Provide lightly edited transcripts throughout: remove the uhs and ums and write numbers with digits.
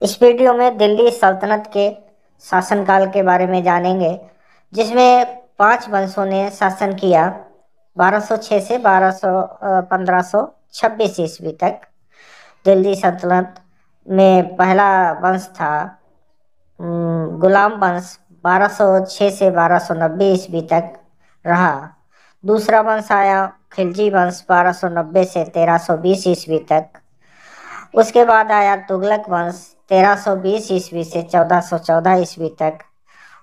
इस वीडियो में दिल्ली सल्तनत के शासनकाल के बारे में जानेंगे, जिसमें 5 वंशों ने शासन किया 1206 से 1526 ईस्वी तक। दिल्ली सल्तनत में पहला वंश था गुलाम वंश, 1206 से 1290 ईस्वी तक रहा। दूसरा वंश आया खिलजी वंश, 1290 से 1320 ईस्वी तक। उसके बाद आया तुगलक वंश, 1320 ईस्वी से 1414 ईस्वी तक।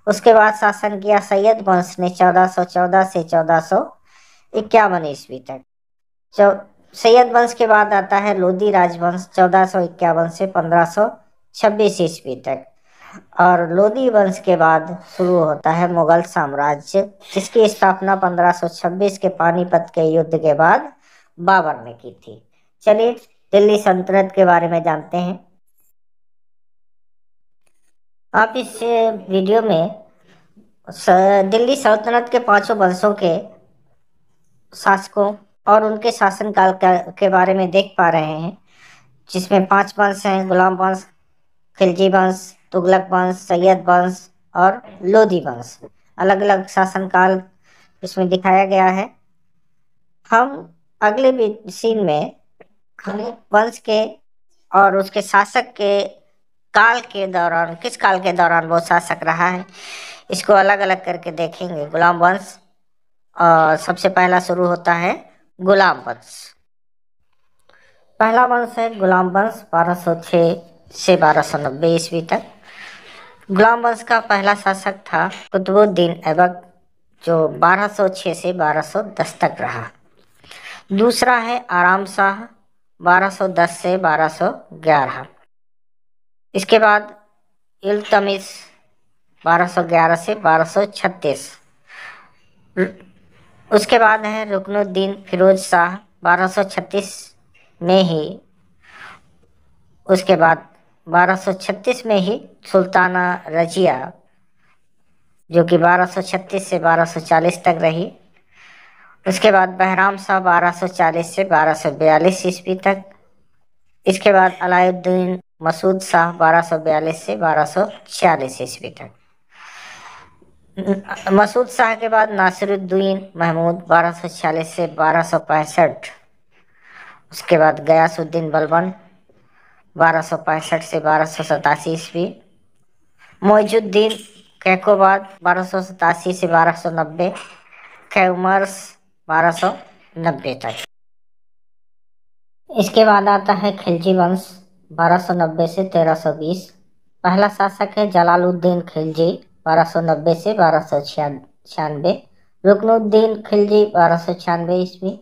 उसके बाद शासन किया सैयद वंश ने, 1414 से 1451 ईस्वी तक। सैयद वंश के बाद आता है लोधी राजवंश, 1451 से 1526 ईस्वी तक। और लोधी वंश के बाद शुरू होता है मुगल साम्राज्य, जिसकी स्थापना 1526 के पानीपत के युद्ध के बाद बाबर ने की थी। चलिए दिल्ली सल्तनत के बारे में जानते हैं। आप इस वीडियो में दिल्ली सल्तनत के 5 वंशों के शासकों और उनके शासनकाल के बारे में देख पा रहे हैं, जिसमें 5 वंश हैं: गुलाम वंश, खिलजी वंश, तुगलक वंश, सैयद वंश और लोधी वंश। अलग अलग शासनकाल इसमें दिखाया गया है। हम अगले सीन में वंश के और उसके शासक के काल के दौरान, किस काल के दौरान वो शासक रहा है, इसको अलग अलग करके देखेंगे। गुलाम वंश सबसे पहला शुरू होता है गुलाम वंश। पहला वंश है गुलाम वंश, 1206 से 1290 ईस्वी तक। गुलाम वंश का पहला शासक था कुतुबुद्दीन ऐबक, जो 1206 से 1210 तक रहा। दूसरा है आराम शाह, 1210 से 1211। इसके बाद इल्तुतमिश, 1211 से 1236। उसके बाद है रुकनुद्दीन फिरोज शाह, 1236 में ही। उसके बाद 1236 में ही सुल्ताना रजिया, जो कि 1236 से 1240 तक रही। उसके बाद बहराम शाह, 1240 से 1242 ईस्वी तक। इसके बाद अलाउद्दीन मसूद शाह, 1242 से 1246 ईस्वी तक। मसूद शाह के बाद नासिरुद्दीन महमूद, 1246 से 1265। उसके बाद गयासुद्दीन बलबन, 1265 से 1287 ईस्वी। मोइजुद्दीन कैकोबाद, 1287 से 1290। कैमर्स, 1290 तक। इसके बाद आता है खिलजी वंश, 1290 से 1320। पहला शासक है जलालुद्दीन खिलजी, 1290 से 1296। रुकनुद्दीन खिलजी, 1296 ईस्वी।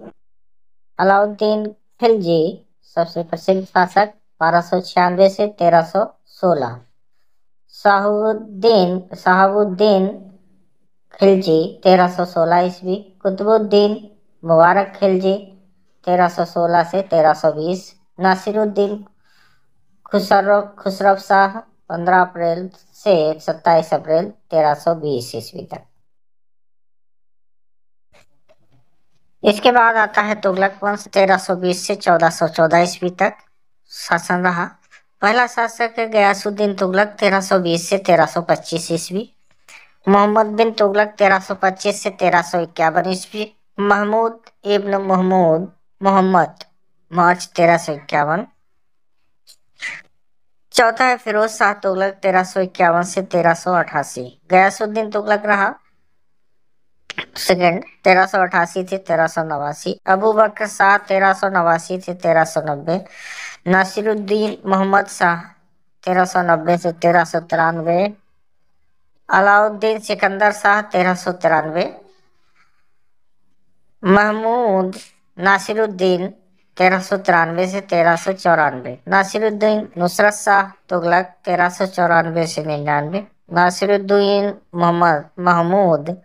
अलाउद्दीन खिलजी सबसे प्रसिद्ध शासक, 1296 से 1316। शहाबुद्दीन खिलजी, 1316 ईस्वी। कुतुबुद्दीन मुबारक खिलजी, 1316 से 1320। नासिरुद्दीन खुसरव शाह, 15 अप्रैल से 27 अप्रैल 1320 ईस्वी तक। इसके बाद आता है तुगलक वंश, 1320 से 1414 ईस्वी तक शासन रहा। पहला शासक है गयासुद्दीन तुगलक, 1320 से 1325 ईस्वी। मोहम्मद बिन तुगलक, 1325 से 1351 ईस्वी। महमूद इब्न मोहम्मद, मार्च 1351। चौथा है फिरोज शाह तुगलक, 1351 से 1388। गयासुद्दीन तुगलक रहा सेकंड, 1388 से 1389। अबू बकर शाह, 1389 से 1390। नासिरुद्दीन मोहम्मद शाह, 1390 से 1393। अलाउद्दीन सिकंदर शाह, 1393। महमूद नासिरुद्दीन, 1393 से 1394। नासिरुद्दीन नुसरत शाह तुगलक, 1394 से 99। नासिरुद्दीन महमूद,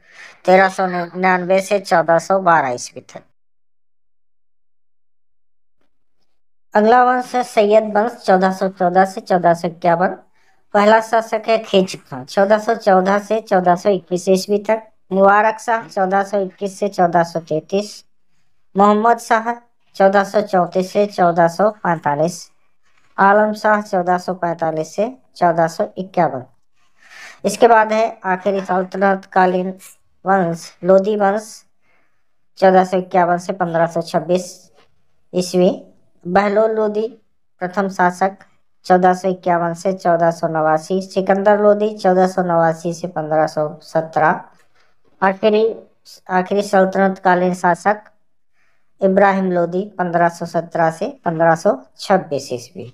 1399 से 1412 ईस्वी तक। अगला वंश है सैयद वंश, 1414 से 1451। पहला शासक है खिज खां, 1414 से 1421 ईस्वी तक। मुबारक शाह, 1421 से 1433। मोहम्मद शाह, 1434 से 1445। आलम शाह 1445 से 1451। इसके बाद है आखिरी सल्तनत कालीन वंश लोधी वंश 1451 से 1526 ईस्वी। बहलोल लोधी प्रथम शासक 1451 से 1489। सिकंदर लोधी 1489 से 1517। आखिरी आखिरी सल्तनत कालीन शासक इब्राहिम लोधी 1517 से 1526 ईस्वी।